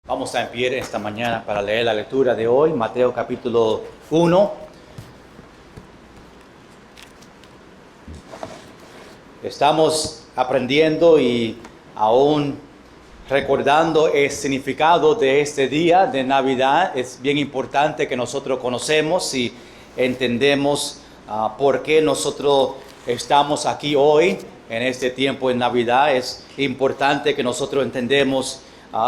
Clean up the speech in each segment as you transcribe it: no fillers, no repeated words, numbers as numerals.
Vamos a estar en pie esta mañana para leer la lectura de hoy, Mateo capítulo 1. Estamos aprendiendo y aún recordando el significado de este día de Navidad. Es bien importante que nosotros conocemos y entendemos por qué nosotros estamos aquí hoy en este tiempo de Navidad. Es importante que nosotros entendemos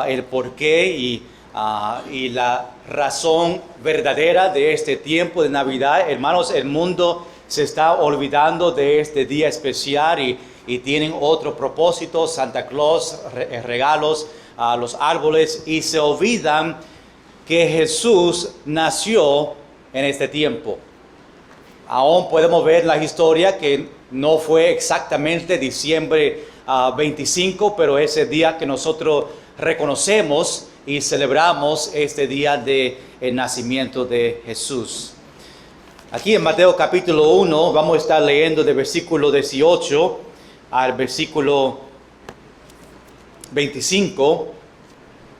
el porqué y la razón verdadera de este tiempo de Navidad. Hermanos, el mundo se está olvidando de este día especial y tienen otro propósito: Santa Claus, regalos a los árboles, y se olvidan que Jesús nació en este tiempo. Aún podemos ver la historia que no fue exactamente diciembre 25, pero ese día que nosotros reconocemos y celebramos este día del nacimiento de Jesús. Aquí en Mateo capítulo 1 vamos a estar leyendo de versículo 18 al versículo 25,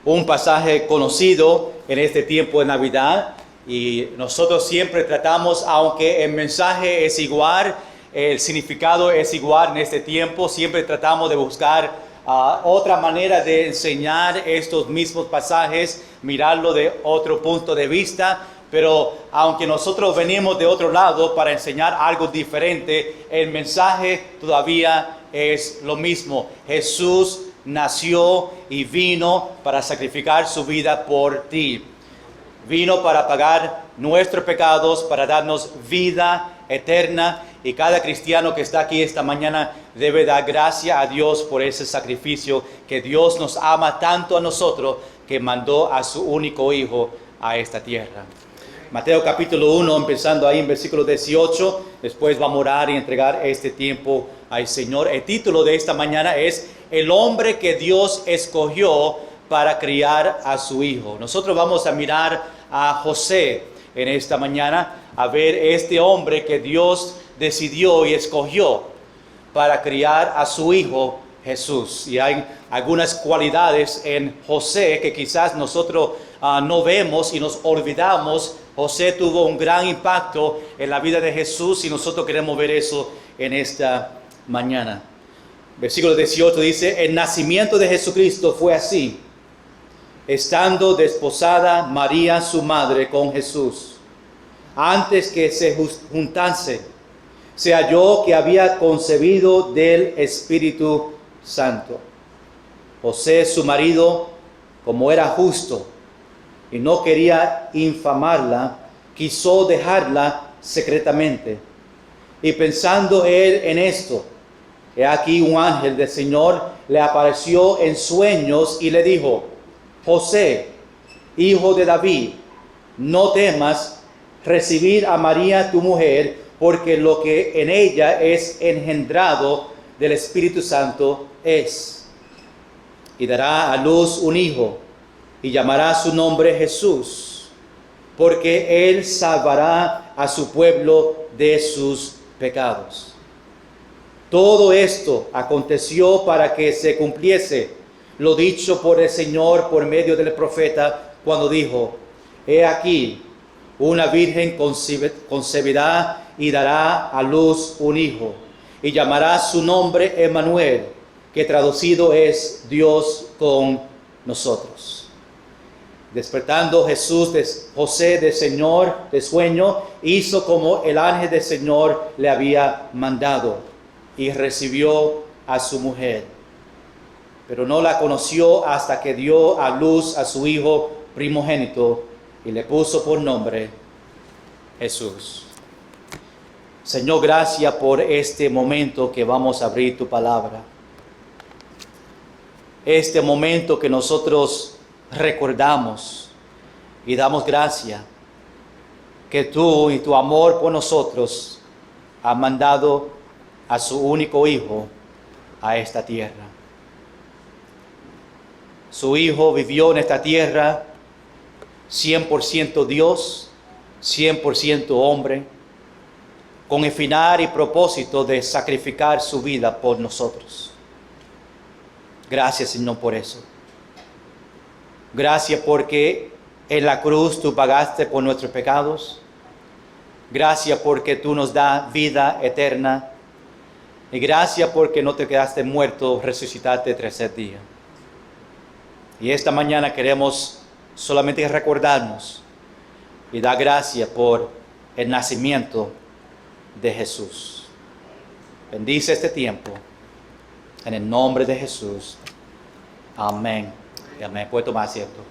un pasaje conocido en este tiempo de Navidad, y nosotros siempre tratamos, aunque el mensaje es igual, el significado es igual en este tiempo, siempre tratamos de buscar otra manera de enseñar estos mismos pasajes, mirarlo de otro punto de vista. Pero aunque nosotros venimos de otro lado para enseñar algo diferente, el mensaje todavía es lo mismo. Jesús nació y vino para sacrificar su vida por ti. Vino para pagar nuestros pecados, para darnos vida eterna. Y cada cristiano que está aquí esta mañana debe dar gracias a Dios por ese sacrificio, que Dios nos ama tanto a nosotros que mandó a su único Hijo a esta tierra. Mateo capítulo 1, empezando ahí en versículo 18, después vamos a orar y entregar este tiempo al Señor. El título de esta mañana es El hombre que Dios escogió para criar a su Hijo. Nosotros vamos a mirar a José en esta mañana, a ver este hombre que Dios decidió y escogió para criar a su Hijo Jesús. Y hay algunas cualidades en José que quizás nosotros no vemos y nos olvidamos. José tuvo un gran impacto en la vida de Jesús y nosotros queremos ver eso en esta mañana. Versículo 18 dice: el nacimiento de Jesucristo fue así. Estando desposada María su madre con Jesús, antes que se juntase, se halló que había concebido del Espíritu Santo. José su marido, como era justo y no quería infamarla, quiso dejarla secretamente. Y pensando él en esto, he aquí un ángel del Señor le apareció en sueños y le dijo: José, hijo de David, no temas recibir a María tu mujer, porque lo que en ella es engendrado del Espíritu Santo es. Y dará a luz un hijo, y llamará su nombre Jesús, porque él salvará a su pueblo de sus pecados. Todo esto aconteció para que se cumpliese lo dicho por el Señor por medio del profeta, cuando dijo: he aquí, una virgen concebirá y dará a luz un hijo, y llamará su nombre Emmanuel, que traducido es Dios con nosotros. Despertando Jesús de José de sueño, hizo como el ángel del Señor le había mandado, y recibió a su mujer. Pero no la conoció hasta que dio a luz a su hijo primogénito, y le puso por nombre Jesús. Señor, gracias por este momento que vamos a abrir tu palabra. Este momento que nosotros recordamos y damos gracias que tú y tu amor por nosotros has mandado a su único Hijo a esta tierra. Su Hijo vivió en esta tierra 100% Dios, 100% hombre, con el final y propósito de sacrificar su vida por nosotros. Gracias, Señor, por eso. Gracias porque en la cruz tú pagaste por nuestros pecados. Gracias porque tú nos das vida eterna. Y gracias porque no te quedaste muerto, resucitaste el tercer día. Y esta mañana queremos solamente recordarnos y dar gracias por el nacimiento de Jesús. Bendice este tiempo. En el nombre de Jesús. Amén. Y amén. Puede tomar asiento.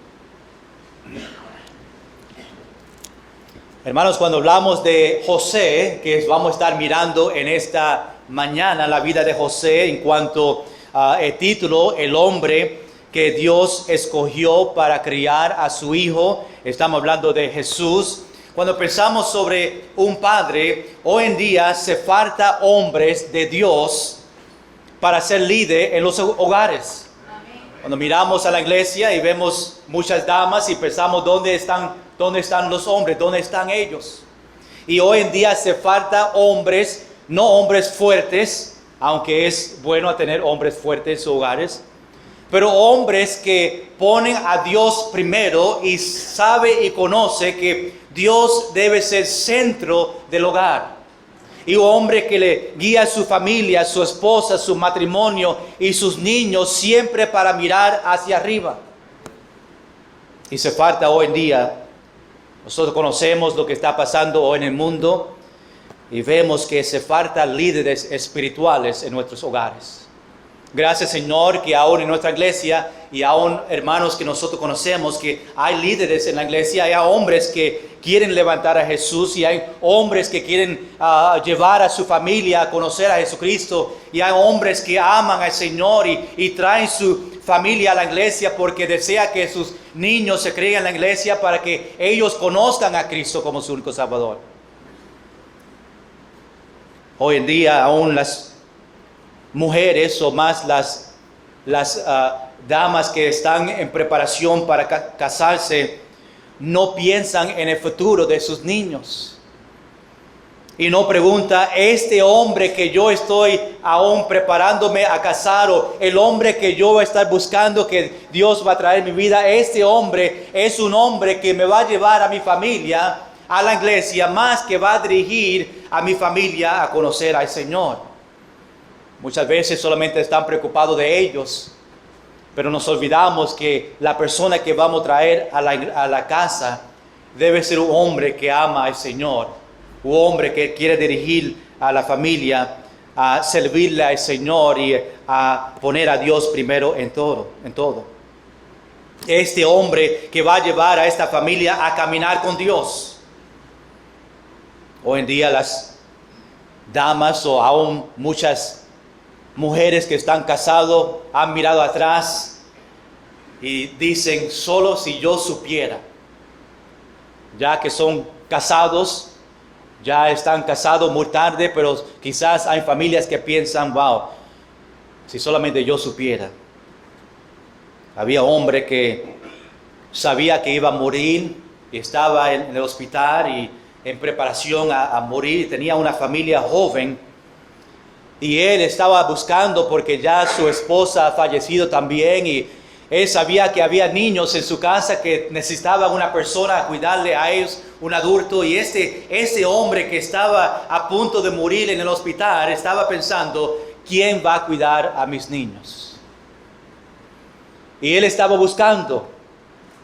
Hermanos, cuando hablamos de José, que vamos a estar mirando en esta mañana la vida de José en cuanto al título, el hombre que Dios escogió para criar a su hijo. Estamos hablando de Jesús. Cuando pensamos sobre un padre, hoy en día se falta hombres de Dios para ser líder en los hogares. Cuando miramos a la iglesia y vemos muchas damas y pensamos dónde están los hombres, dónde están ellos. Y hoy en día se falta hombres, no hombres fuertes, aunque es bueno tener hombres fuertes en sus hogares, pero hombres que ponen a Dios primero y sabe y conoce que Dios debe ser centro del hogar. Y un hombre que le guía a su familia, a su esposa, su matrimonio y sus niños siempre para mirar hacia arriba. Y se falta hoy en día. Nosotros conocemos lo que está pasando hoy en el mundo y vemos que se falta líderes espirituales en nuestros hogares. Gracias, Señor, que aún en nuestra iglesia y aún hermanos que nosotros conocemos, que hay líderes en la iglesia, hay hombres que quieren levantar a Jesús y hay hombres que quieren llevar a su familia a conocer a Jesucristo y hay hombres que aman al Señor y traen su familia a la iglesia porque desea que sus niños se críen en la iglesia para que ellos conozcan a Cristo como su único Salvador. Hoy en día aún las mujeres o más las damas que están en preparación para casarse no piensan en el futuro de sus niños y no pregunta, este hombre que yo estoy aún preparándome a casar o el hombre que yo voy a estar buscando que Dios va a traer en mi vida, este hombre es un hombre que me va a llevar a mi familia a la iglesia, más que va a dirigir a mi familia a conocer al Señor. Muchas veces solamente están preocupados de ellos, pero nos olvidamos que la persona que vamos a traer a la casa debe ser un hombre que ama al Señor, un hombre que quiere dirigir a la familia, a servirle al Señor y a poner a Dios primero en todo. Este hombre que va a llevar a esta familia a caminar con Dios. Hoy en día las damas o aún muchas mujeres que están casadas han mirado atrás y dicen, solo si yo supiera, ya que son casados, ya están casados muy tarde, pero quizás hay familias que piensan, wow, si solamente yo supiera. Había un hombre que sabía que iba a morir y estaba en el hospital y en preparación a morir, tenía una familia joven. Y él estaba buscando porque ya su esposa ha fallecido también y él sabía que había niños en su casa que necesitaban una persona a cuidarle a ellos, un adulto. Y ese hombre que estaba a punto de morir en el hospital estaba pensando, ¿quién va a cuidar a mis niños? Y él estaba buscando,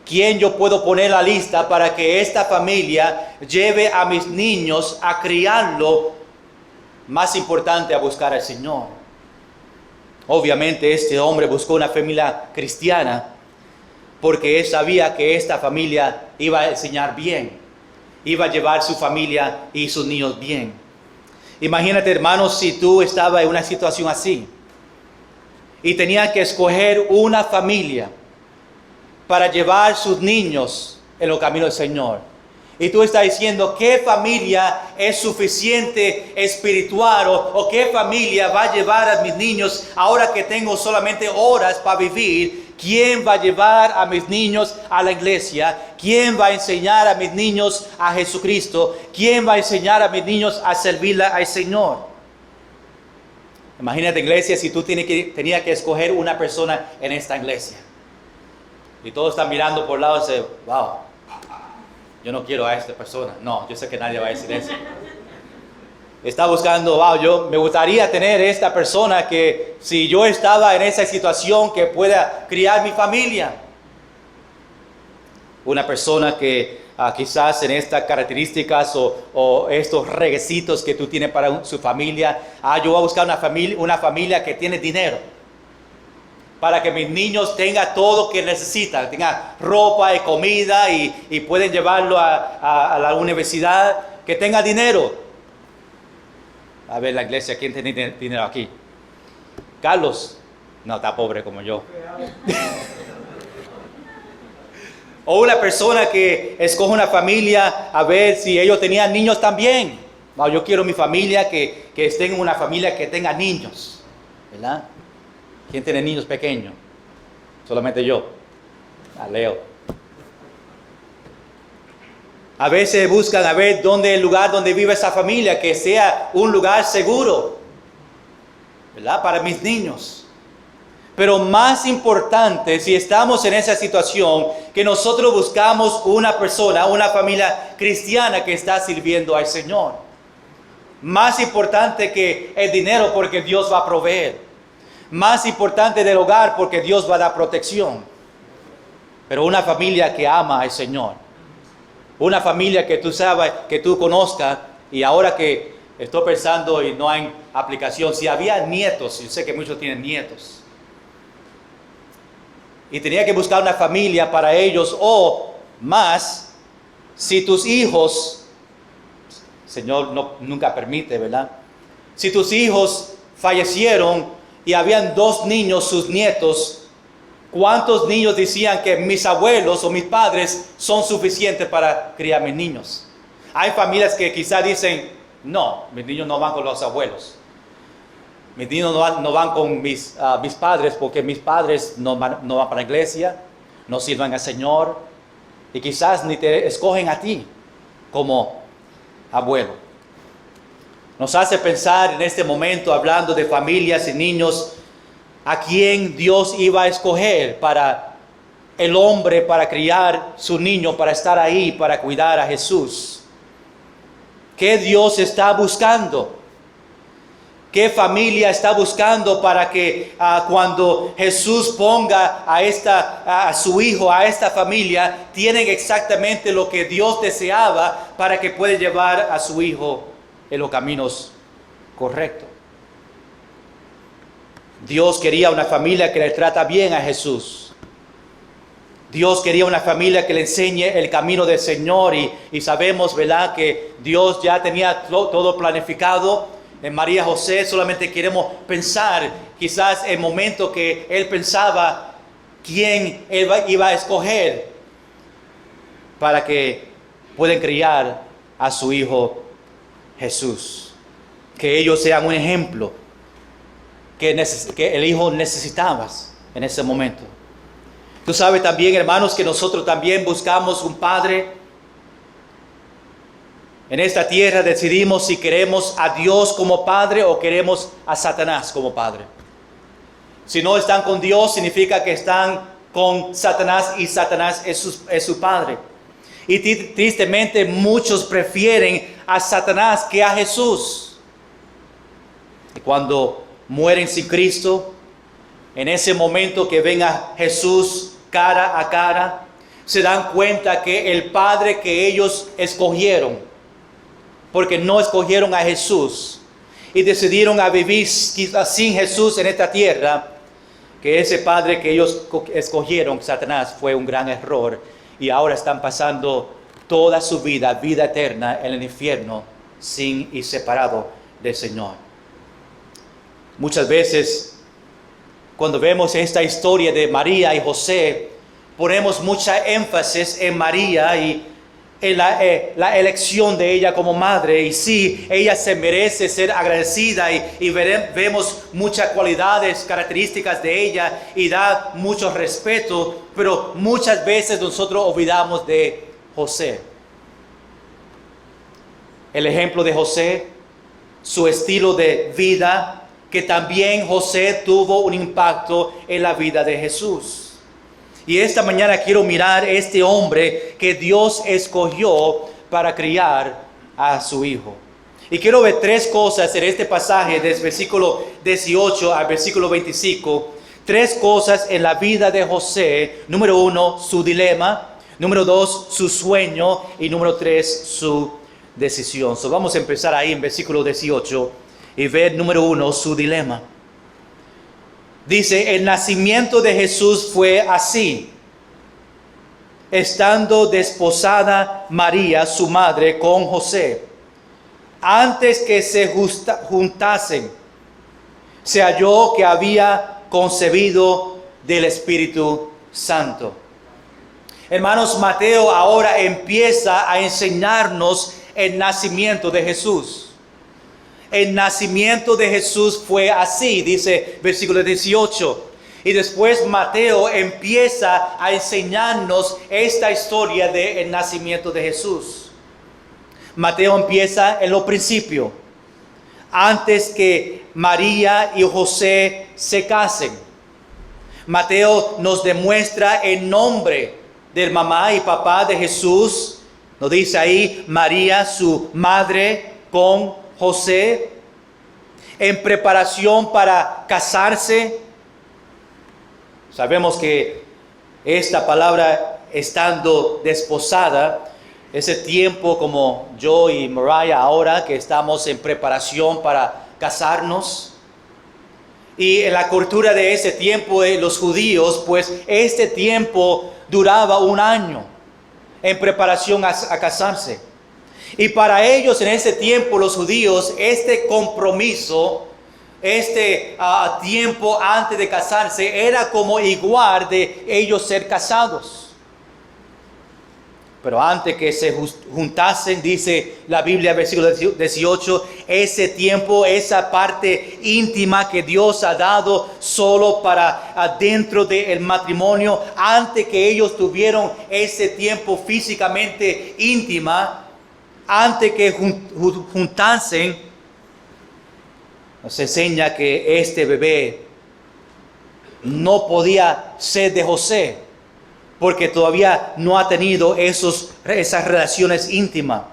¿quién yo puedo poner en la lista para que esta familia lleve a mis niños a criarlo? Más importante a buscar al Señor. Obviamente este hombre buscó una familia cristiana porque él sabía que esta familia iba a enseñar bien, iba a llevar su familia y sus niños bien. Imagínate, hermanos, si tú estabas en una situación así y tenías que escoger una familia para llevar sus niños en los caminos del Señor. Y tú estás diciendo, ¿qué familia es suficiente espiritual? O ¿qué familia va a llevar a mis niños ahora que tengo solamente horas para vivir? ¿Quién va a llevar a mis niños a la iglesia? ¿Quién va a enseñar a mis niños a Jesucristo? ¿Quién va a enseñar a mis niños a servirle al Señor? Imagínate, iglesia, si tú tenías que escoger una persona en esta iglesia. Y todos están mirando por el lado y dicen, wow, yo no quiero a esta persona. No, yo sé que nadie va a decir eso. Está buscando, wow, yo me gustaría tener esta persona que si yo estaba en esa situación que pueda criar mi familia. Una persona que quizás en estas características o estos requisitos que tú tienes para su familia, yo voy a buscar una familia que tiene dinero. Para que mis niños tengan todo lo que necesitan, tengan ropa y comida y pueden llevarlo a la universidad, que tenga dinero. A ver, la iglesia, ¿quién tiene dinero aquí? Carlos, no, está pobre como yo. O una persona que escoge una familia a ver si ellos tenían niños también. No, yo quiero mi familia que esté en una familia que tenga niños, ¿verdad? ¿Quién tiene niños pequeños? Solamente yo. Leo. A veces buscan a ver dónde el lugar donde vive esa familia, que sea un lugar seguro, ¿verdad? Para mis niños. Pero más importante, si estamos en esa situación, que nosotros buscamos una persona, una familia cristiana que está sirviendo al Señor. Más importante que el dinero, porque Dios va a proveer. Más importante del hogar, porque Dios va a dar protección. Pero una familia que ama al Señor. Una familia que tú sabes, que tú conozcas. Y ahora que estoy pensando y no hay aplicación, si había nietos, yo sé que muchos tienen nietos. Y tenía que buscar una familia para ellos, o más, si tus hijos, Señor nunca permite, ¿verdad? Si tus hijos fallecieron y habían 2 niños, sus nietos, ¿cuántos niños decían que mis abuelos o mis padres son suficientes para criar mis niños? Hay familias que quizás dicen, no, mis niños no van con los abuelos. Mis niños no van con mis padres porque mis padres no van para la iglesia, no sirven al Señor y quizás ni te escogen a ti como abuelo. Nos hace pensar en este momento, hablando de familias y niños, a quién Dios iba a escoger para el hombre, para criar su niño, para estar ahí, para cuidar a Jesús. ¿Qué Dios está buscando? ¿Qué familia está buscando para que cuando Jesús ponga a su hijo, a esta familia, tienen exactamente lo que Dios deseaba para que pueda llevar a su hijo en los caminos correctos? Dios quería una familia que le trata bien a Jesús. Dios quería una familia que le enseñe el camino del Señor y sabemos, ¿verdad?, que Dios ya tenía todo planificado. En María José solamente queremos pensar quizás el momento que él pensaba quién él iba a escoger para que puedan criar a su hijo Jesús. Que ellos sean un ejemplo que el hijo necesitaba en ese momento. Tú sabes también, hermanos, que nosotros también buscamos un padre. En esta tierra decidimos si queremos a Dios como Padre o queremos a Satanás como Padre. Si no están con Dios, significa que están con Satanás y Satanás es su Padre. Y tristemente muchos prefieren a Satanás que a Jesús. Y cuando mueren sin Cristo, en ese momento que ven a Jesús cara a cara, se dan cuenta que el Padre que ellos escogieron, porque no escogieron a Jesús y decidieron a vivir quizás sin Jesús en esta tierra, que ese padre que ellos escogieron, Satanás, fue un gran error y ahora están pasando toda su vida eterna en el infierno, sin y separado del Señor. Muchas veces, cuando vemos esta historia de María y José, ponemos mucha énfasis en María y en la elección de ella como madre. Y sí, ella se merece ser agradecida y vemos muchas cualidades, características de ella y da mucho respeto, pero muchas veces nosotros olvidamos de José. El ejemplo de José, su estilo de vida, que también José tuvo un impacto en la vida de Jesús. Y esta mañana quiero mirar este hombre que Dios escogió para criar a su hijo. Y quiero ver tres cosas en este pasaje, desde versículo 18 al versículo 25. Tres cosas en la vida de José. Número 1, su dilema. Número 2, su sueño. Y número 3, su decisión. Vamos a empezar ahí en versículo 18 y ver número 1, su dilema. Dice, el nacimiento de Jesús fue así. Estando desposada María, su madre, con José, antes que se juntasen, se halló que había concebido del Espíritu Santo. Hermanos, Mateo ahora empieza a enseñarnos el nacimiento de Jesús. El nacimiento de Jesús fue así, dice versículo 18. Y después Mateo empieza a enseñarnos esta historia del nacimiento de Jesús. Mateo empieza en lo principio, antes que María y José se casen. Mateo nos demuestra el nombre del mamá y papá de Jesús. Nos dice ahí María, su madre, con José, en preparación para casarse. Sabemos que esta palabra, estando desposada, ese tiempo como yo y Mariah ahora que estamos en preparación para casarnos. Y en la cultura de ese tiempo de los judíos, pues este tiempo duraba un año en preparación a casarse. Y para ellos en ese tiempo, los judíos, este compromiso, tiempo antes de casarse, era como igual de ellos ser casados. Pero antes que se juntasen, dice la Biblia, versículo 18, ese tiempo, esa parte íntima que Dios ha dado solo para dentro del matrimonio, antes que ellos tuvieron ese tiempo físicamente íntima, antes que juntasen, nos enseña que este bebé no podía ser de José, porque todavía no ha tenido esas relaciones íntimas.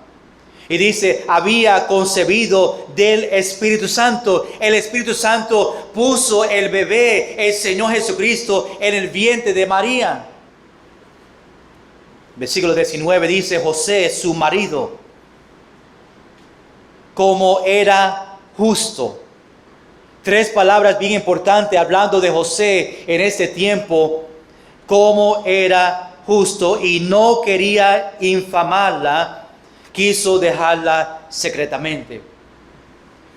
Y dice, había concebido del Espíritu Santo. El Espíritu Santo puso el bebé, el Señor Jesucristo, en el vientre de María. Versículo 19 dice, José, su marido, como era justo. Tres palabras bien importantes hablando de José en este tiempo. Como era justo y no quería infamarla, quiso dejarla secretamente.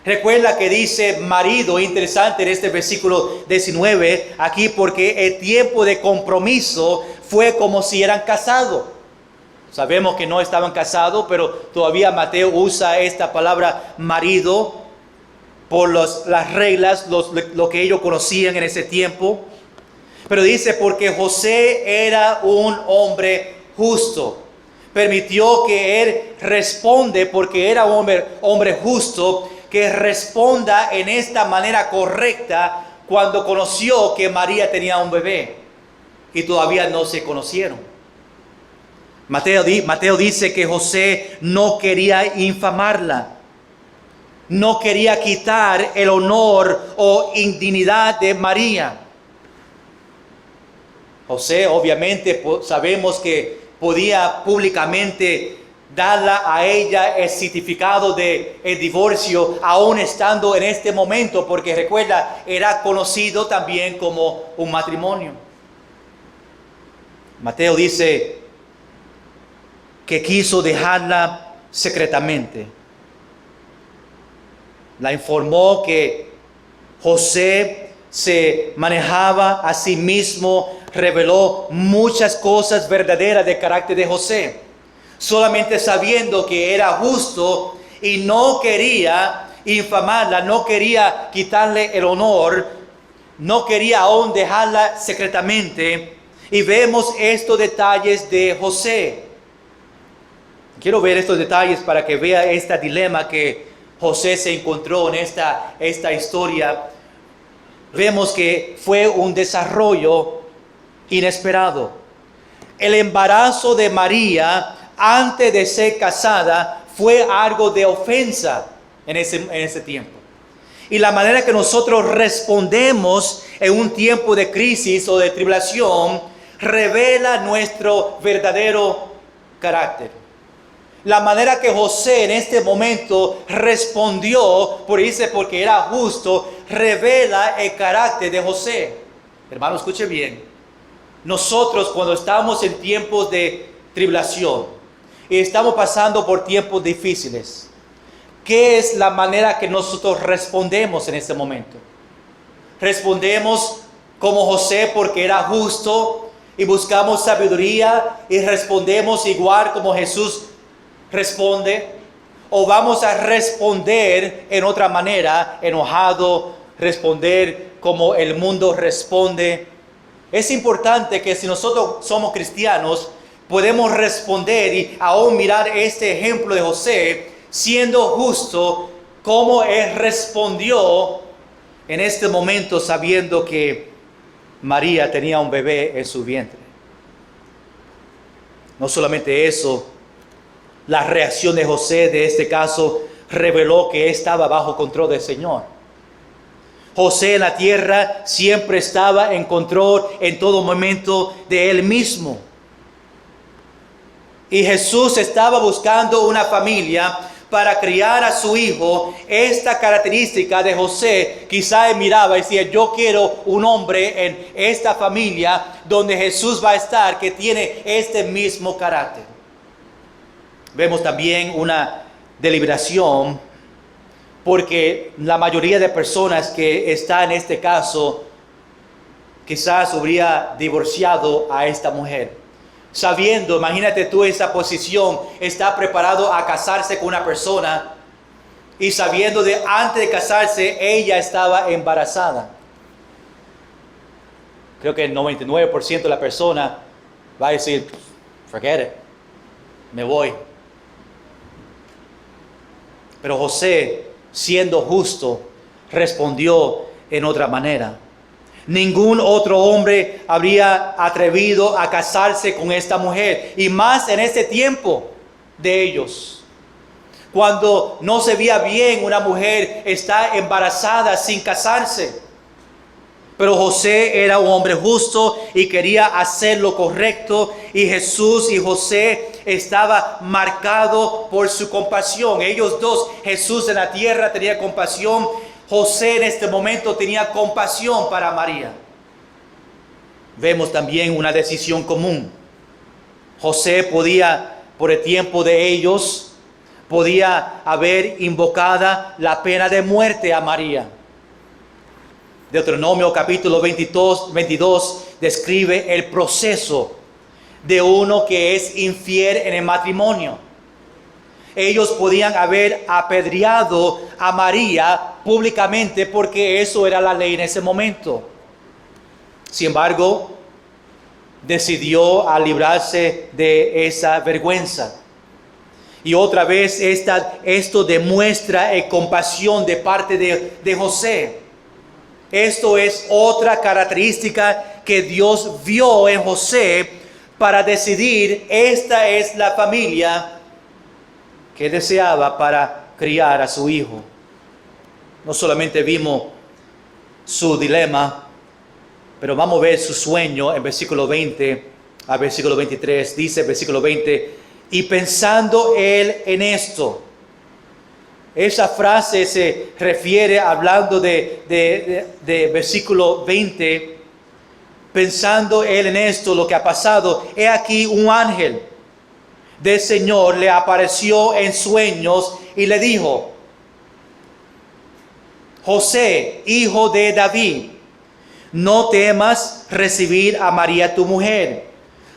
Recuerda que dice marido, interesante en este versículo 19, aquí porque el tiempo de compromiso fue como si eran casados. Sabemos que no estaban casados, pero todavía Mateo usa esta palabra marido por las reglas, lo que ellos conocían en ese tiempo. Pero dice, porque José era un hombre justo. Permitió que él responde, porque era un hombre justo, que responda en esta manera correcta cuando conoció que María tenía un bebé y todavía no se conocieron. Mateo dice que José no quería infamarla, no quería quitar el honor o indignidad de María. José, obviamente, sabemos que podía públicamente darla a ella el certificado de el divorcio, aún estando en este momento, porque recuerda, era conocido también como un matrimonio. Mateo dice que quiso dejarla secretamente. La informó que José se manejaba a sí mismo, reveló muchas cosas verdaderas del carácter de José, solamente sabiendo que era justo y no quería infamarla, no quería quitarle el honor, no quería aún dejarla secretamente. Y vemos estos detalles de José. Quiero ver estos detalles para que vea este dilema que José se encontró en esta historia. Vemos que fue un desarrollo inesperado. El embarazo de María antes de ser casada fue algo de ofensa en ese tiempo. Y la manera que nosotros respondemos en un tiempo de crisis o de tribulación revela nuestro verdadero carácter. La manera que José en este momento respondió, porque era justo, revela el carácter de José. Hermano, escuche bien. Nosotros cuando estamos en tiempos de tribulación y estamos pasando por tiempos difíciles, ¿qué es la manera que nosotros respondemos en este momento? Respondemos como José porque era justo y buscamos sabiduría y respondemos igual como Jesús responde, o vamos a responder en otra manera, enojado, responder como el mundo responde. Es importante que si nosotros somos cristianos, podemos responder y aún mirar este ejemplo de José, siendo justo, como él respondió en este momento sabiendo que María tenía un bebé en su vientre. No solamente eso, la reacción de José de este caso reveló que estaba bajo control del Señor. José en la tierra siempre estaba en control en todo momento de él mismo. Y Jesús estaba buscando una familia para criar a su hijo. Esta característica de José, quizá él miraba y decía, yo quiero un hombre en esta familia donde Jesús va a estar, que tiene este mismo carácter. Vemos también una deliberación, porque la mayoría de personas que está en este caso, quizás habría divorciado a esta mujer. Sabiendo, imagínate tú esa posición, está preparado a casarse con una persona y sabiendo de antes de casarse ella estaba embarazada. Creo que el 99% de la persona va a decir, forget it, me voy. Pero José, siendo justo, respondió en otra manera. Ningún otro hombre habría atrevido a casarse con esta mujer, y más en este tiempo de ellos, cuando no se veía bien una mujer está embarazada sin casarse. Pero José era un hombre justo y quería hacer lo correcto, y Jesús y José estaba marcado por su compasión. Ellos dos, Jesús en la tierra tenía compasión, José en este momento tenía compasión para María. Vemos también una decisión común. José podía, por el tiempo de ellos, podía haber invocado la pena de muerte a María. Deuteronomio capítulo 22 describe el proceso de uno que es infiel en el matrimonio. Ellos podían haber apedreado a María públicamente porque eso era la ley en ese momento. Sin embargo, decidió a librarse de esa vergüenza. Y otra vez esto demuestra compasión de parte de José. Esto es otra característica que Dios vio en José para decidir, esta es la familia que deseaba para criar a su hijo. No solamente vimos su dilema, pero vamos a ver su sueño en versículo 20 a versículo 23. Dice versículo 20, y pensando él en esto. Esa frase se refiere, hablando de versículo 20, pensando él en esto, lo que ha pasado. He aquí un ángel del Señor le apareció en sueños y le dijo, José, hijo de David, no temas recibir a María tu mujer,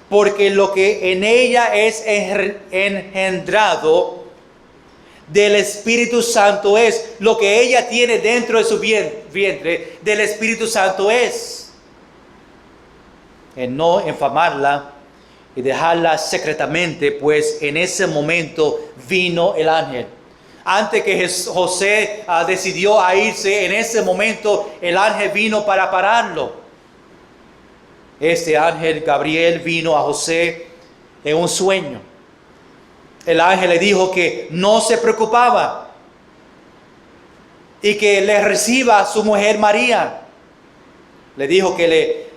porque lo que en ella es engendrado del Espíritu Santo es. Lo que ella tiene dentro de su vientre, del Espíritu Santo es. En no infamarla y dejarla secretamente, pues en ese momento vino el ángel. Antes que José decidió a irse, en ese momento el ángel vino para pararlo. este ángel Gabriel vino a José en un sueño. El ángel le dijo que no se preocupaba y que le reciba a su mujer María. Le dijo que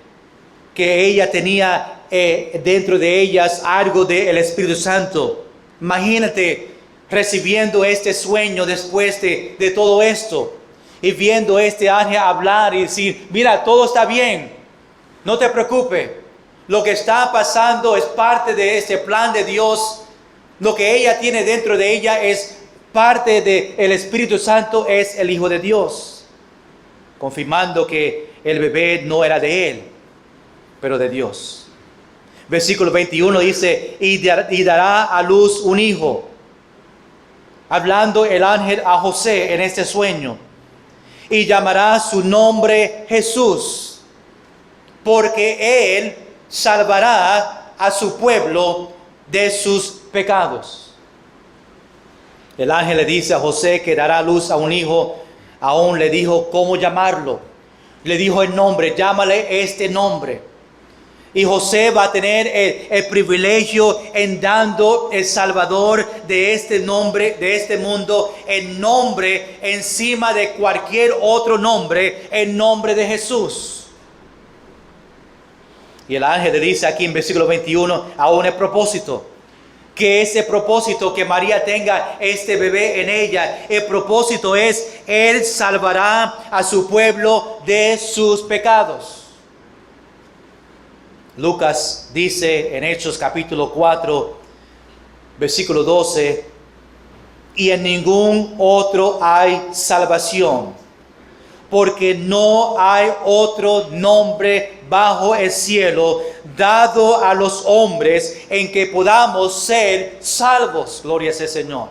ella tenía dentro de ellas algo del Espíritu Santo. Imagínate recibiendo este sueño después de todo esto y viendo este ángel hablar y decir: mira, todo está bien, no te preocupes, lo que está pasando es parte de este plan de Dios, lo que ella tiene dentro de ella es parte del Espíritu Santo, es el Hijo de Dios, confirmando que el bebé no era de él, pero de Dios. Versículo 21 dice: y dará a luz un hijo. Hablando el ángel a José en este sueño. Y llamará su nombre Jesús, porque él salvará a su pueblo de sus pecados. El ángel le dice a José que dará a luz a un hijo. Aún le dijo cómo llamarlo. Le dijo el nombre: llámale este nombre. Y José va a tener el privilegio en dando el Salvador de este nombre, de este mundo, el nombre encima de cualquier otro nombre, el nombre de Jesús. Y el ángel le dice aquí en versículo 21 aún el propósito. Que ese propósito, que María tenga este bebé en ella, el propósito es: Él salvará a su pueblo de sus pecados. Lucas dice en Hechos capítulo 4, versículo 12: y en ningún otro hay salvación, porque no hay otro nombre bajo el cielo dado a los hombres en que podamos ser salvos. Gloria sea al Señor.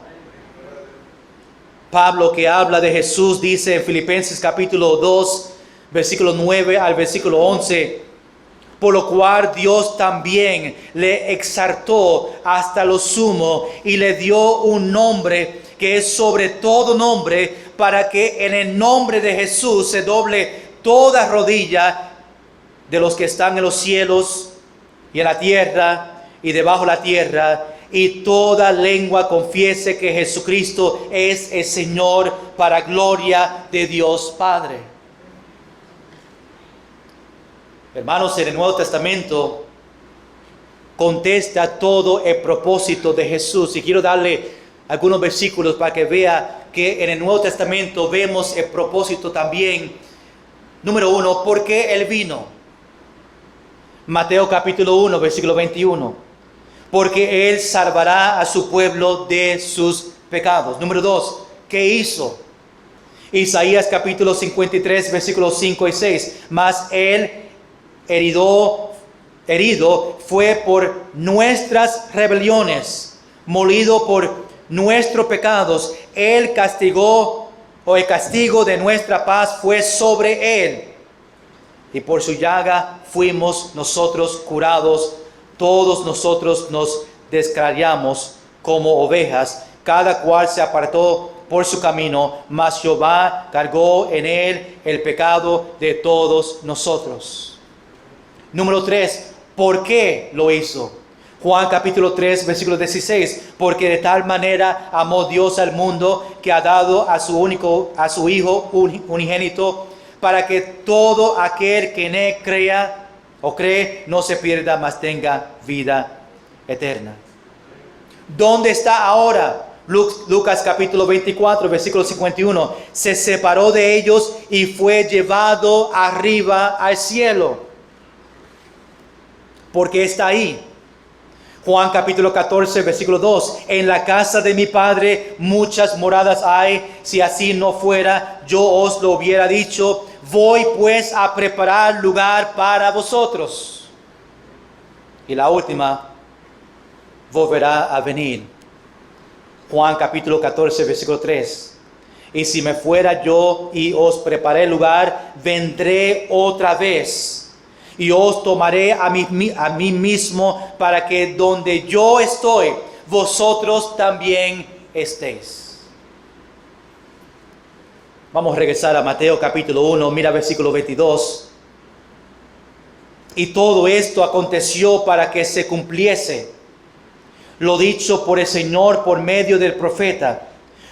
Pablo, que habla de Jesús, dice en Filipenses capítulo 2, versículo 9 al versículo 11: por lo cual Dios también le exaltó hasta lo sumo y le dio un nombre que es sobre todo nombre, para que en el nombre de Jesús se doble toda rodilla de los que están en los cielos y en la tierra y debajo de la tierra, y toda lengua confiese que Jesucristo es el Señor, para gloria de Dios Padre. Hermanos, en el Nuevo Testamento contesta todo el propósito de Jesús. Y quiero darle algunos versículos para que vea que en el Nuevo Testamento vemos el propósito también. Número 1, ¿por qué Él vino? Mateo capítulo 1, versículo 21. Porque Él salvará a su pueblo de sus pecados. Número 2, ¿qué hizo? Isaías capítulo 53, versículos 5 y 6. Mas Él herido fue por nuestras rebeliones, molido por nuestros pecados. El castigo de nuestra paz fue sobre él, y por su llaga fuimos nosotros curados. Todos nosotros nos descarriamos como ovejas, cada cual se apartó por su camino, mas Jehová cargó en él el pecado de todos nosotros. Número 3, ¿por qué lo hizo? Juan capítulo 3, versículo 16. Porque de tal manera amó Dios al mundo, que ha dado a su Hijo unigénito, para que todo aquel que en él crea o cree no se pierda, mas tenga vida eterna. ¿Dónde está ahora? Lucas capítulo 24, versículo 51. Se separó de ellos y fue llevado arriba al cielo. Porque está ahí. Juan capítulo 14, versículo 2. En la casa de mi Padre muchas moradas hay. Si así no fuera, yo os lo hubiera dicho. Voy pues a preparar lugar para vosotros. Y la última, volverá a venir. Juan capítulo 14, versículo 3. Y si me fuera yo y os preparé lugar, vendré otra vez y os tomaré a mí mismo, para que donde yo estoy, vosotros también estéis. Vamos a regresar a Mateo capítulo 1, mira versículo 22. Y todo esto aconteció para que se cumpliese lo dicho por el Señor por medio del profeta,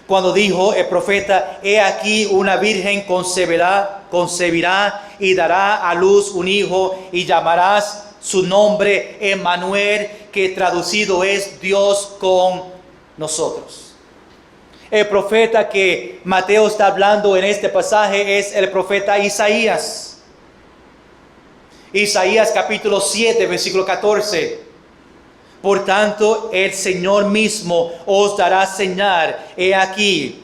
cuando dijo el profeta: he aquí una virgen concebirá y dará a luz un hijo, y llamarás su nombre Emmanuel, que traducido es Dios con nosotros. El profeta que Mateo está hablando en este pasaje es el profeta Isaías. Isaías capítulo 7, versículo 14. Por tanto, el Señor mismo os dará señal. He aquí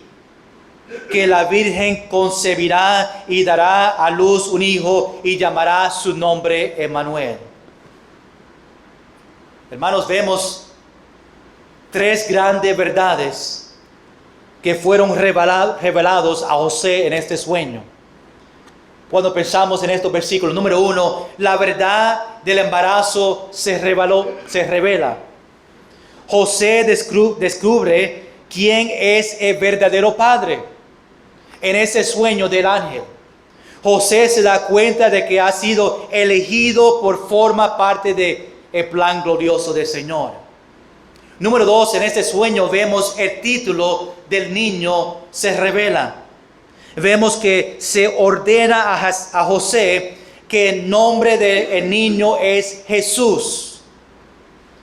que la virgen concebirá y dará a luz un hijo, y llamará su nombre Emmanuel. Hermanos, vemos tres grandes verdades que fueron revelados a José en este sueño. Cuando pensamos en estos versículos, número 1, la verdad del embarazo se revela. José descubre quién es el verdadero padre en ese sueño del ángel. José se da cuenta de que ha sido elegido por formar parte del plan glorioso del Señor. Número 2, en este sueño vemos el título del niño se revela. Vemos que se ordena a José que el nombre del niño es Jesús.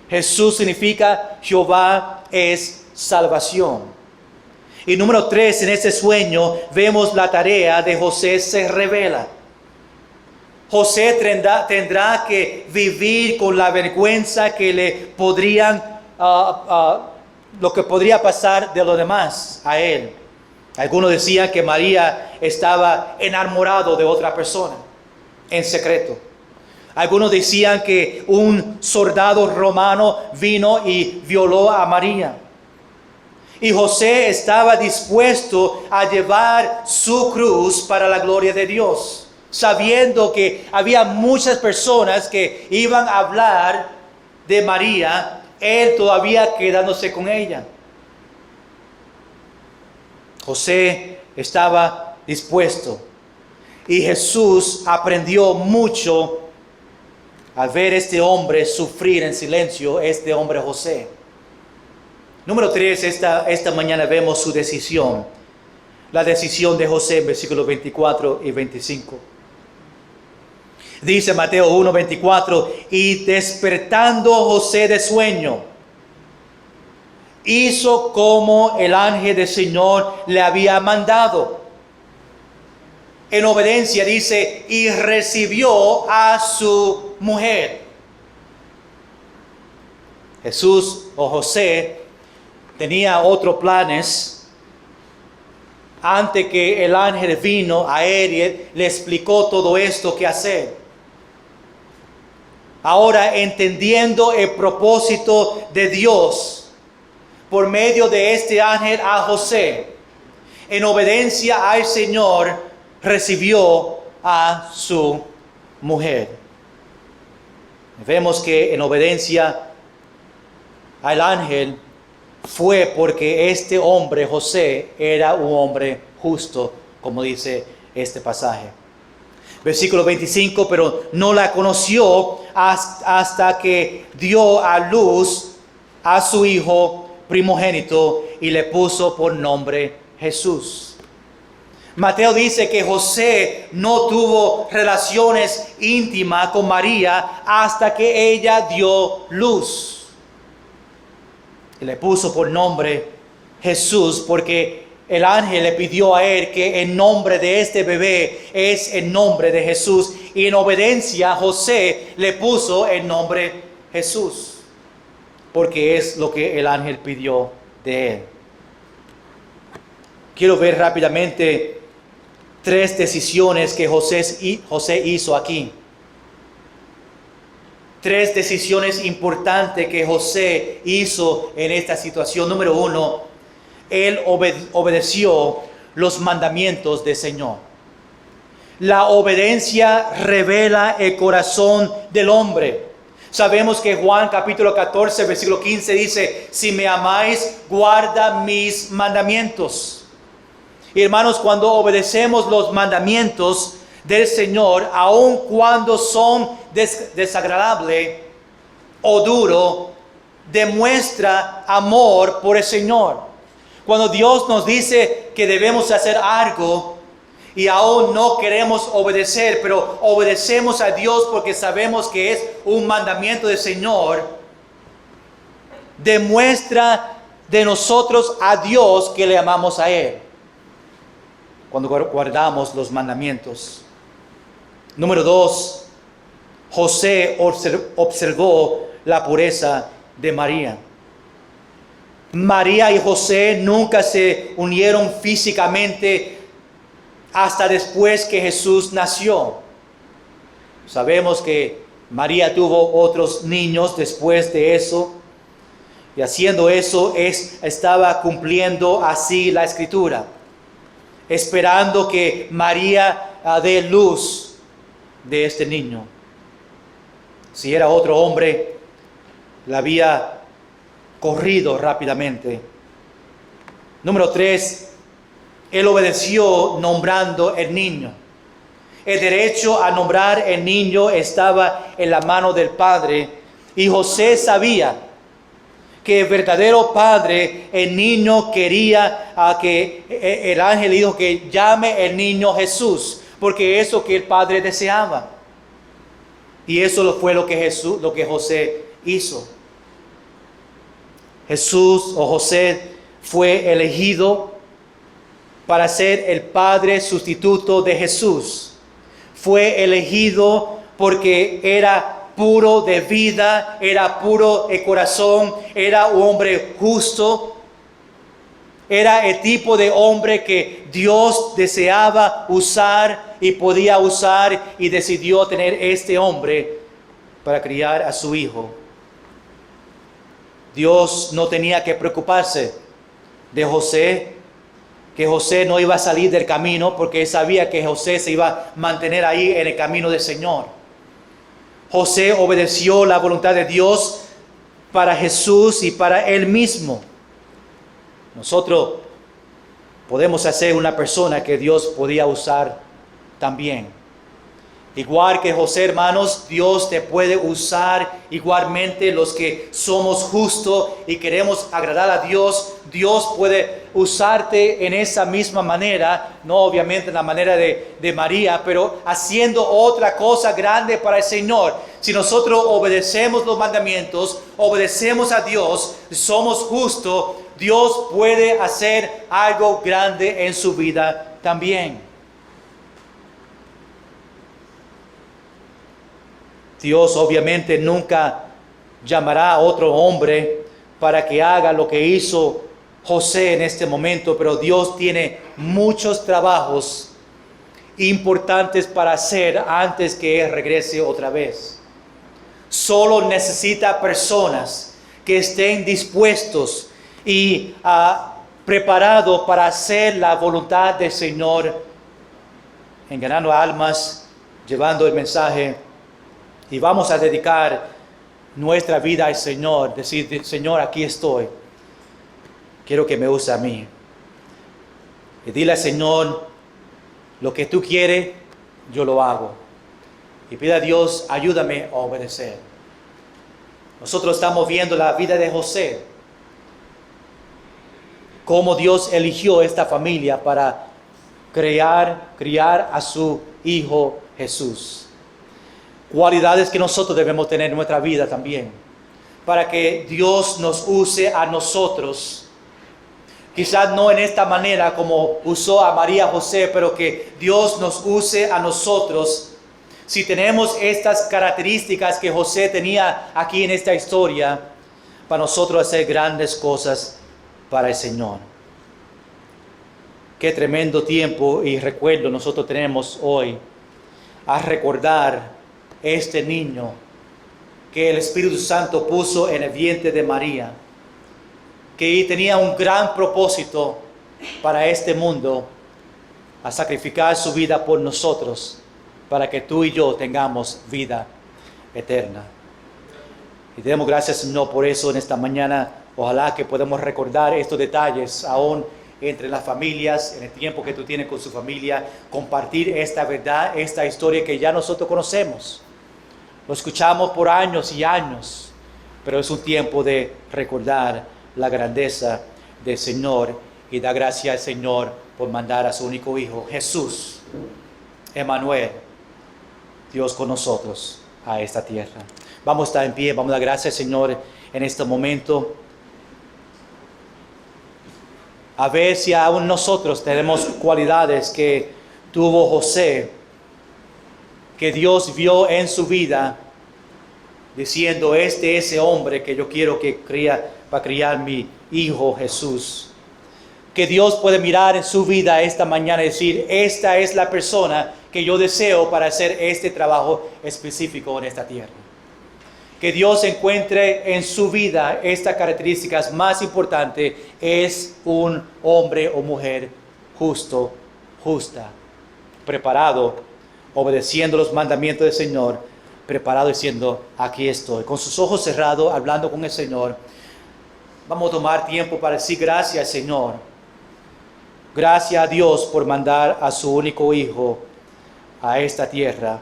Jesús significa Jehová es salvación. Y número 3, en este sueño vemos la tarea de José se revela. José tendrá que vivir con la vergüenza que le podrían, lo que podría pasar de los demás a él. Algunos decían que María estaba enamorado de otra persona en secreto. Algunos decían que un soldado romano vino y violó a María. Y José estaba dispuesto a llevar su cruz para la gloria de Dios, sabiendo que había muchas personas que iban a hablar de María, él todavía quedándose con ella. José estaba dispuesto, y Jesús aprendió mucho al ver este hombre sufrir en silencio, este hombre José. Número 3, esta mañana vemos su decisión, la decisión de José en versículos 24 y 25. Dice Mateo 1:24, y despertando José de sueño, hizo como el ángel del Señor le había mandado. En obediencia dice, y recibió a su mujer. Jesús o José tenía otros planes. Antes que el ángel vino a él y le explicó todo esto que hacer. Ahora, entendiendo el propósito de Dios por medio de este ángel a José, en obediencia al Señor, recibió a su mujer. Vemos que en obediencia al ángel fue porque este hombre, José, era un hombre justo, como dice este pasaje. Versículo 25, pero no la conoció hasta que dio a luz a su hijo primogénito y le puso por nombre Jesús. Mateo dice que José no tuvo relaciones íntimas con María hasta que ella dio luz. Y le puso por nombre Jesús porque el ángel le pidió a él que el nombre de este bebé es el nombre de Jesús. Y en obediencia José le puso el nombre Jesús, porque es lo que el ángel pidió de él. Quiero ver rápidamente 3 decisiones que José hizo aquí. 3 decisiones importantes que José hizo en esta situación. Número 1, él obedeció los mandamientos del Señor. La obediencia revela el corazón del hombre. Sabemos que Juan capítulo 14, versículo 15 dice, si me amáis, guarda mis mandamientos. Y hermanos, cuando obedecemos los mandamientos, del Señor, aun cuando son desagradables o duro, demuestra amor por el Señor. Cuando Dios nos dice que debemos hacer algo y aún no queremos obedecer, pero obedecemos a Dios porque sabemos que es un mandamiento del Señor, demuestra de nosotros a Dios que le amamos a Él cuando guardamos los mandamientos. Número 2, José observó la pureza de María. María y José nunca se unieron físicamente hasta después que Jesús nació. Sabemos que María tuvo otros niños después de eso, y haciendo eso estaba cumpliendo así la Escritura, esperando que María dé luz de este niño. Si era otro hombre, la había corrido rápidamente. Número 3, él obedeció nombrando el niño. El derecho a nombrar el niño estaba en la mano del Padre, y José sabía que el verdadero padre, el niño quería que el ángel dijo que llame el niño Jesús, porque eso que el padre deseaba. Y eso fue lo que José hizo. Jesús o José fue elegido para ser el padre sustituto de Jesús. Fue elegido porque era puro de vida, era puro de corazón, era un hombre justo, era el tipo de hombre que Dios deseaba usar y podía usar, y decidió tener este hombre para criar a su hijo. Dios no tenía que preocuparse de José, que José no iba a salir del camino, porque él sabía que José se iba a mantener ahí en el camino del Señor. José obedeció la voluntad de Dios para Jesús y para él mismo. Nosotros podemos ser una persona que Dios podía usar también. Igual que José, hermanos, Dios te puede usar igualmente. Los que somos justos y queremos agradar a Dios, Dios puede usarte en esa misma manera, no obviamente en la manera de María, pero haciendo otra cosa grande para el Señor. Si nosotros obedecemos los mandamientos, obedecemos a Dios, somos justos, Dios puede hacer algo grande en su vida también. Dios obviamente nunca llamará a otro hombre para que haga lo que hizo José en este momento, pero Dios tiene muchos trabajos importantes para hacer antes que Él regrese otra vez. Solo necesita personas que estén dispuestos y preparados para hacer la voluntad del Señor, en ganando almas, llevando el mensaje. Y vamos a dedicar nuestra vida al Señor, decir: Señor, aquí estoy, quiero que me use a mí. Y dile al Señor: lo que tú quieres, yo lo hago. Y pida a Dios: ayúdame a obedecer. Nosotros estamos viendo la vida de José, cómo Dios eligió esta familia para criar a su hijo Jesús. Cualidades que nosotros debemos tener en nuestra vida también, para que Dios nos use a nosotros. Quizás no en esta manera como usó a María José, pero que Dios nos use a nosotros. Si tenemos estas características que José tenía aquí en esta historia, para nosotros hacer grandes cosas para el Señor. Qué tremendo tiempo y recuerdo nosotros tenemos hoy a recordar este niño que el Espíritu Santo puso en el vientre de María, que tenía un gran propósito para este mundo, a sacrificar su vida por nosotros, para que tú y yo tengamos vida eterna. Y demos gracias, Señor, por eso en esta mañana. Ojalá que podamos recordar estos detalles aún entre las familias, en el tiempo que tú tienes con su familia, compartir esta verdad, esta historia que ya nosotros conocemos. Lo escuchamos por años y años, pero es un tiempo de recordar la grandeza del Señor y dar gracias al Señor por mandar a su único Hijo, Jesús, Emmanuel, Dios con nosotros, a esta tierra. Vamos a estar en pie, vamos a dar gracias al Señor en este momento. A ver si aún nosotros tenemos cualidades que tuvo José, que Dios vio en su vida, diciendo, este es ese hombre que yo quiero que para criar mi hijo Jesús. Que Dios puede mirar en su vida esta mañana y decir, esta es la persona que yo deseo para hacer este trabajo específico en esta tierra. Que Dios encuentre en su vida estas características más importantes, es un hombre o mujer justo, justa, preparado, obedeciendo los mandamientos del Señor, preparado diciendo, aquí estoy, con sus ojos cerrados, hablando con el Señor. Vamos a tomar tiempo para decir gracias al Señor. Gracias a Dios por mandar a su único Hijo a esta tierra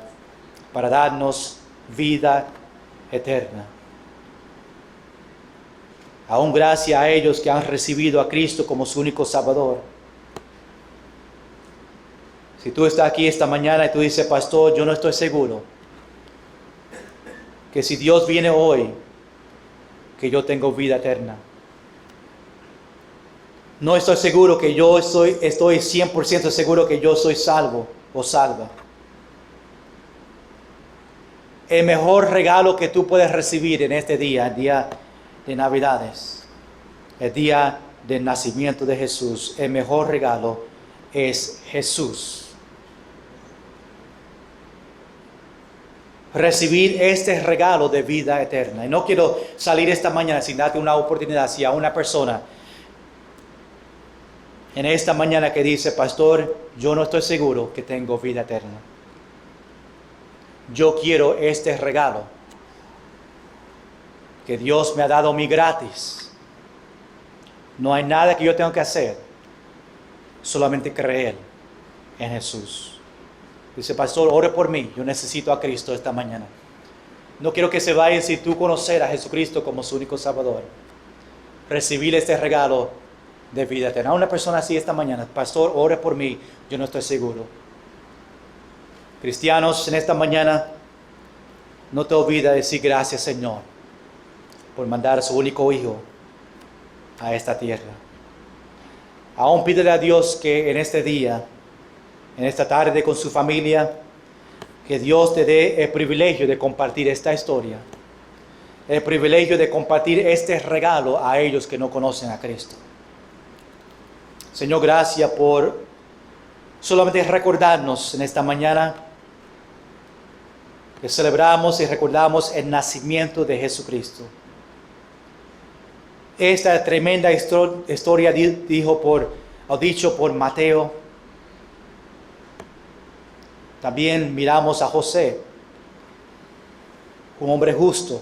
para darnos vida eterna. Aún gracias a ellos que han recibido a Cristo como su único Salvador. Si tú estás aquí esta mañana y tú dices, pastor, yo no estoy seguro que si Dios viene hoy, que yo tengo vida eterna. No estoy seguro que yo estoy 100% seguro que yo soy salvo o salva. El mejor regalo que tú puedes recibir en este día, el día de Navidades, el día del nacimiento de Jesús, el mejor regalo es Jesús. Recibir este regalo de vida eterna. Y no quiero salir esta mañana sin darte una oportunidad si a una persona en esta mañana que dice, pastor, yo no estoy seguro que tengo vida eterna. Yo quiero este regalo que Dios me ha dado a mí gratis. No hay nada que yo tenga que hacer, solamente creer en Jesús. Dice, pastor, ore por mí, yo necesito a Cristo esta mañana. No quiero que se vayan sin tú conocer a Jesucristo como su único Salvador. Recibir este regalo de vida eterna. A una persona así esta mañana, pastor, ore por mí, yo no estoy seguro. Cristianos, en esta mañana, no te olvides de decir gracias, Señor, por mandar a su único Hijo a esta tierra. Aún pídele a Dios que en este día, en esta tarde con su familia, que Dios te dé el privilegio de compartir esta historia, el privilegio de compartir este regalo a ellos que no conocen a Cristo. Señor, gracias por solamente recordarnos en esta mañana que celebramos y recordamos el nacimiento de Jesucristo. Esta tremenda historia dicho por Mateo. También miramos a José, un hombre justo,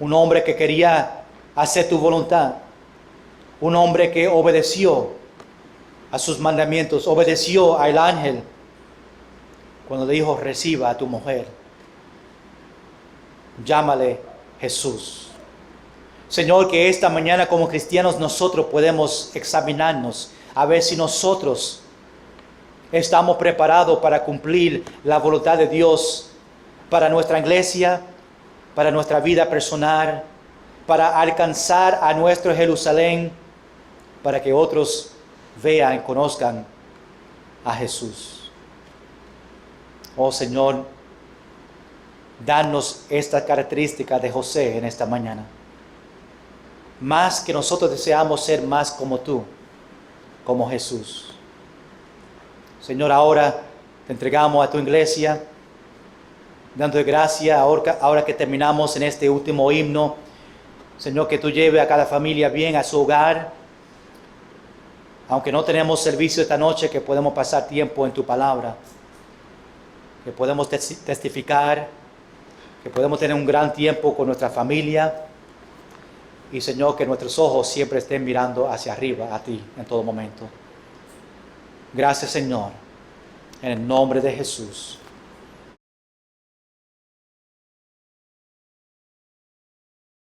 un hombre que quería hacer tu voluntad, un hombre que obedeció a sus mandamientos, obedeció al ángel cuando le dijo, reciba a tu mujer, llámale Jesús. Señor, que esta mañana como cristianos nosotros podemos examinarnos a ver si nosotros estamos preparados para cumplir la voluntad de Dios para nuestra iglesia, para nuestra vida personal, para alcanzar a nuestro Jerusalén, para que otros vean y conozcan a Jesús. Oh Señor, danos esta característica de José en esta mañana. Más que nosotros deseamos ser más como tú, como Jesús. Señor, ahora te entregamos a tu iglesia, dándote gracias ahora que terminamos en este último himno. Señor, que tú lleves a cada familia bien a su hogar. Aunque no tenemos servicio esta noche, que podemos pasar tiempo en tu palabra, que podemos testificar, que podemos tener un gran tiempo con nuestra familia. Y Señor, que nuestros ojos siempre estén mirando hacia arriba a ti en todo momento. Gracias, Señor. En el nombre de Jesús.